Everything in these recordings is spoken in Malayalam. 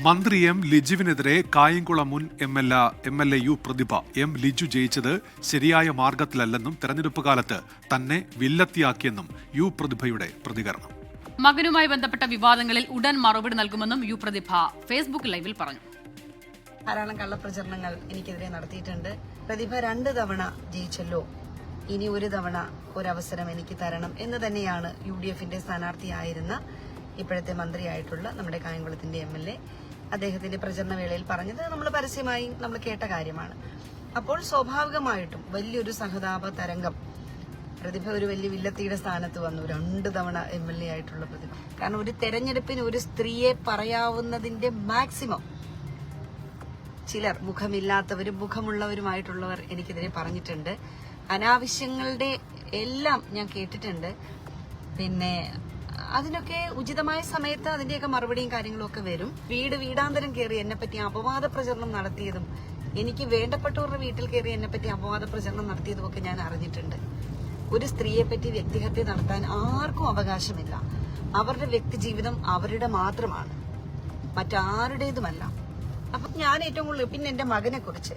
മന്ത്രി എം ലിജുവിനെതിരെ കായംകുളം മുൻ M L A U Prathibha M Liju ജയിച്ചത് ശരിയായ മാർഗത്തിലല്ലെന്നും തെരഞ്ഞെടുപ്പ് കാലത്ത് തന്നെ വില്ലത്തിയാക്കിയെന്നും യു പ്രതിഭയുടെ പ്രതികരണം. മകനുമായി ബന്ധപ്പെട്ട വിവാദങ്ങളിൽ ഉടൻ മറുപടി നൽകുമെന്നും യു പ്രതിഭ ഫേസ്ബുക്ക് ലൈവിൽ പറഞ്ഞു. ധാരാളം കള്ളപ്രചരണങ്ങൾ എനിക്കെതിരെ നടത്തിയിട്ടുണ്ട്. പ്രതിഭ 2 തവണ ജയിച്ചല്ലോ, ഇനി ഒരു തവണ ഒരവസരം എനിക്ക് തരണം എന്ന് തന്നെയാണ് UDFന്റെ സ്ഥാനാർത്ഥിയായിരുന്ന ഇപ്പോഴത്തെ മന്ത്രിയായിട്ടുള്ള നമ്മുടെ കായംകുളത്തിന്റെ MLA അദ്ദേഹത്തിന്റെ പ്രചരണ വേളയിൽ പറഞ്ഞത് നമ്മൾ പരസ്യമായി നമ്മൾ കേട്ട കാര്യമാണ്. അപ്പോൾ സ്വാഭാവികമായിട്ടും വലിയൊരു സഹതാപ തരംഗം. പ്രതിഭ ഒരു വലിയ വില്ലത്തിയുടെ സ്ഥാനത്ത് വന്നു, 2 തവണ MLA ആയിട്ടുള്ള പ്രതിഭ. കാരണം ഒരു തെരഞ്ഞെടുപ്പിന് ഒരു സ്ത്രീയെ പറയാവുന്നതിന്റെ മാക്സിമം ചിലർ മുഖമില്ലാത്തവരും മുഖമുള്ളവരുമായിട്ടുള്ളവർ എനിക്കെതിരെ പറഞ്ഞിട്ടുണ്ട്. അനാവശ്യങ്ങളുടെ എല്ലാം ഞാൻ കേട്ടിട്ടുണ്ട്. പിന്നെ അതിനൊക്കെ ഉചിതമായ സമയത്ത് അതിന്റെയൊക്കെ മറുപടിയും കാര്യങ്ങളും ഒക്കെ വരും. വീടാന്തരം കയറി എന്നെപ്പറ്റി അപവാദ പ്രചരണം നടത്തിയതും എനിക്ക് വേണ്ടപ്പെട്ടവരുടെ വീട്ടിൽ കയറി എന്നെപ്പറ്റി അപവാദ പ്രചരണം നടത്തിയതും ഒക്കെ ഞാൻ അറിഞ്ഞിട്ടുണ്ട്. ഒരു സ്ത്രീയെ പറ്റി വ്യക്തിഹത്യ നടത്താൻ ആർക്കും അവകാശമില്ല. അവരുടെ വ്യക്തി ജീവിതം അവരുടെ മാത്രമാണ്, മറ്റാരുടേതുമല്ല. അപ്പൊ ഞാൻ ഏറ്റവും കൂടുതൽ പിന്നെ എന്റെ മകനെ കുറിച്ച്,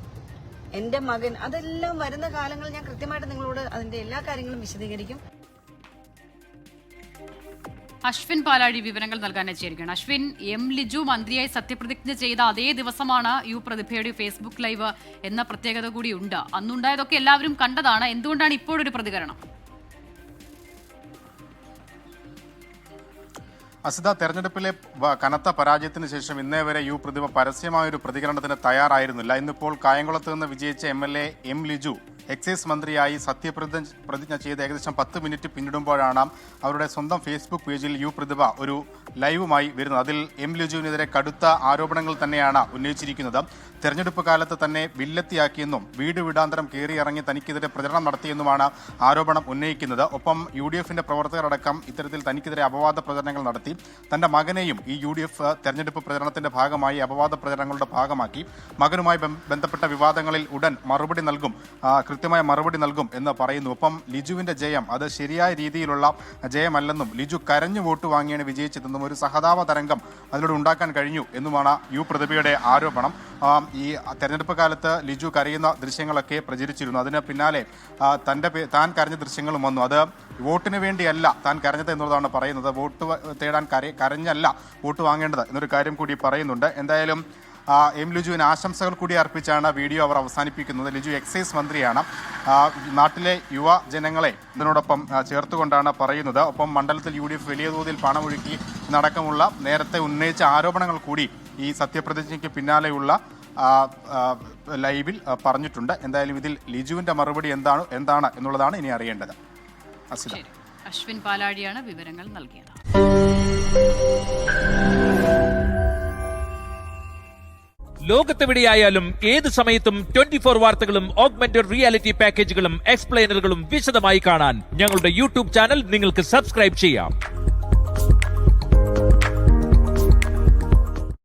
എന്റെ മകൻ, അതെല്ലാം വരുന്ന കാലങ്ങൾ ഞാൻ കൃത്യമായിട്ട് നിങ്ങളോട് അതിന്റെ എല്ലാ കാര്യങ്ങളും വിശദീകരിക്കും. അശ്വിൻ പാലാഴി വിവരങ്ങൾ നൽകാൻ എത്തിയിരിക്കുകയാണ്. അശ്വിൻ, എം ലിജു മന്ത്രിയായി സത്യപ്രതിജ്ഞ ചെയ്ത അതേ ദിവസമാണ് യു പ്രതിഭയുടെ ഫേസ്ബുക്ക് ലൈവ് എന്ന പ്രത്യേകത കൂടി ഉണ്ട്. അന്നുണ്ടായതൊക്കെ എല്ലാവരും കണ്ടതാണ്. എന്തുകൊണ്ടാണ് ഇപ്പോഴൊരു പ്രതികരണം? അസിത, തെരഞ്ഞെടുപ്പിലെ കനത്ത പരാജയത്തിന് ശേഷം ഇന്നേ വരെ യു പ്രതിഭ പരസ്യമായൊരു പ്രതികരണത്തിന് തയ്യാറായിരുന്നില്ല. ഇന്നിപ്പോൾ കായംകുളത്ത് നിന്ന് വിജയിച്ച MLA എം ലിജു എക്സൈസ് മന്ത്രിയായി സത്യപ്രതിജ്ഞ ചെയ്ത് ഏകദേശം 10 മിനിറ്റ് പിന്നിടുമ്പോഴാണ് അവരുടെ സ്വന്തം ഫേസ്ബുക്ക് പേജിൽ യു പ്രതിഭ ഒരു ലൈവുമായി വരുന്നത്. അതിൽ എം ലിജുവിനെതിരെ കടുത്ത ആരോപണങ്ങൾ തന്നെയാണ് ഉന്നയിച്ചിരിക്കുന്നത്. തെരഞ്ഞെടുപ്പ് കാലത്ത് തന്നെ വില്ലത്തിയാക്കിയെന്നും വീടാന്തരം കയറിയിറങ്ങി തനിക്കെതിരെ പ്രചരണം നടത്തിയെന്നുമാണ് ആരോപണം ഉന്നയിക്കുന്നത്. ഒപ്പം UDFന്റെ പ്രവർത്തകരടക്കം ഇത്തരത്തിൽ തനിക്കെതിരെ അപവാദ പ്രചരണങ്ങൾ നടത്തി. തന്റെ മകനെയും ഈ UDF തെരഞ്ഞെടുപ്പ് പ്രചരണത്തിന്റെ ഭാഗമായി അപവാദ പ്രചരണങ്ങളുടെ ഭാഗമാക്കി. മകനുമായി ബന്ധപ്പെട്ട വിവാദങ്ങളിൽ ഉടൻ കൃത്യമായ മറുപടി നൽകും എന്ന് പറയുന്നു. ഒപ്പം ലിജുവിന്റെ ജയം അത് ശരിയായ രീതിയിലുള്ള ജയമല്ലെന്നും ലിജു കരഞ്ഞു വോട്ട് വാങ്ങിയാണ് വിജയിച്ചതെന്നും ഒരു സഹതാപ തരംഗം അതിലൂടെ ഉണ്ടാക്കാൻ കഴിഞ്ഞു എന്നുമാണ് യു പ്രതിഭയുടെ ആരോപണം. ഈ തെരഞ്ഞെടുപ്പ് കാലത്ത് ലിജു കരയുന്ന ദൃശ്യങ്ങളൊക്കെ പ്രചരിച്ചിരുന്നു. അതിന് പിന്നാലെ താൻ കരഞ്ഞ ദൃശ്യങ്ങളും വന്നു. അത് വോട്ടിന് വേണ്ടിയല്ല താൻ കരഞ്ഞത് എന്നുള്ളതാണ് പറയുന്നത്. വോട്ട് തേടാൻ കരഞ്ഞല്ല വോട്ട് വാങ്ങേണ്ടത് എന്നൊരു കാര്യം കൂടി പറയുന്നുണ്ട്. എന്തായാലും എം ലിജുവിന് ആശംസകൾ കൂടി അർപ്പിച്ചാണ് വീഡിയോ അവർ അവസാനിപ്പിക്കുന്നത്. ലിജു എക്സൈസ് മന്ത്രിയാണ്. നാട്ടിലെ യുവജനങ്ങളെ ഇതിനോടൊപ്പം ചേർത്തുകൊണ്ടാണ് പറയുന്നത്. ഒപ്പം മണ്ഡലത്തിൽ UDF വലിയ തോതിൽ പണമൊഴുക്കി എന്നടക്കമുള്ള നേരത്തെ ഉന്നയിച്ച ആരോപണങ്ങൾ കൂടി ഈ സത്യപ്രതിജ്ഞയ്ക്ക് പിന്നാലെയുള്ള ലൈവിൽ പറഞ്ഞിട്ടുണ്ട്. എന്തായാലും ഇതിൽ ലിജുവിന്റെ മറുപടി എന്താണ് എന്നുള്ളതാണ് ഇനി അറിയേണ്ടത്. അശ്വിൻ പാലാഴിയാണ് വിവരങ്ങൾ നൽകിയത്. ലോകത്തെവിടെയായാലും ഏത് സമയത്തും 24 വാർത്തകളും ഓഗ്മെന്റഡ് റിയാലിറ്റി പാക്കേജുകളും എക്സ്പ്ലെയിനറുകളും വിശദമായി കാണാൻ ഞങ്ങളുടെ YouTube ചാനൽ നിങ്ങൾക്ക് സബ്സ്ക്രൈബ് ചെയ്യാം.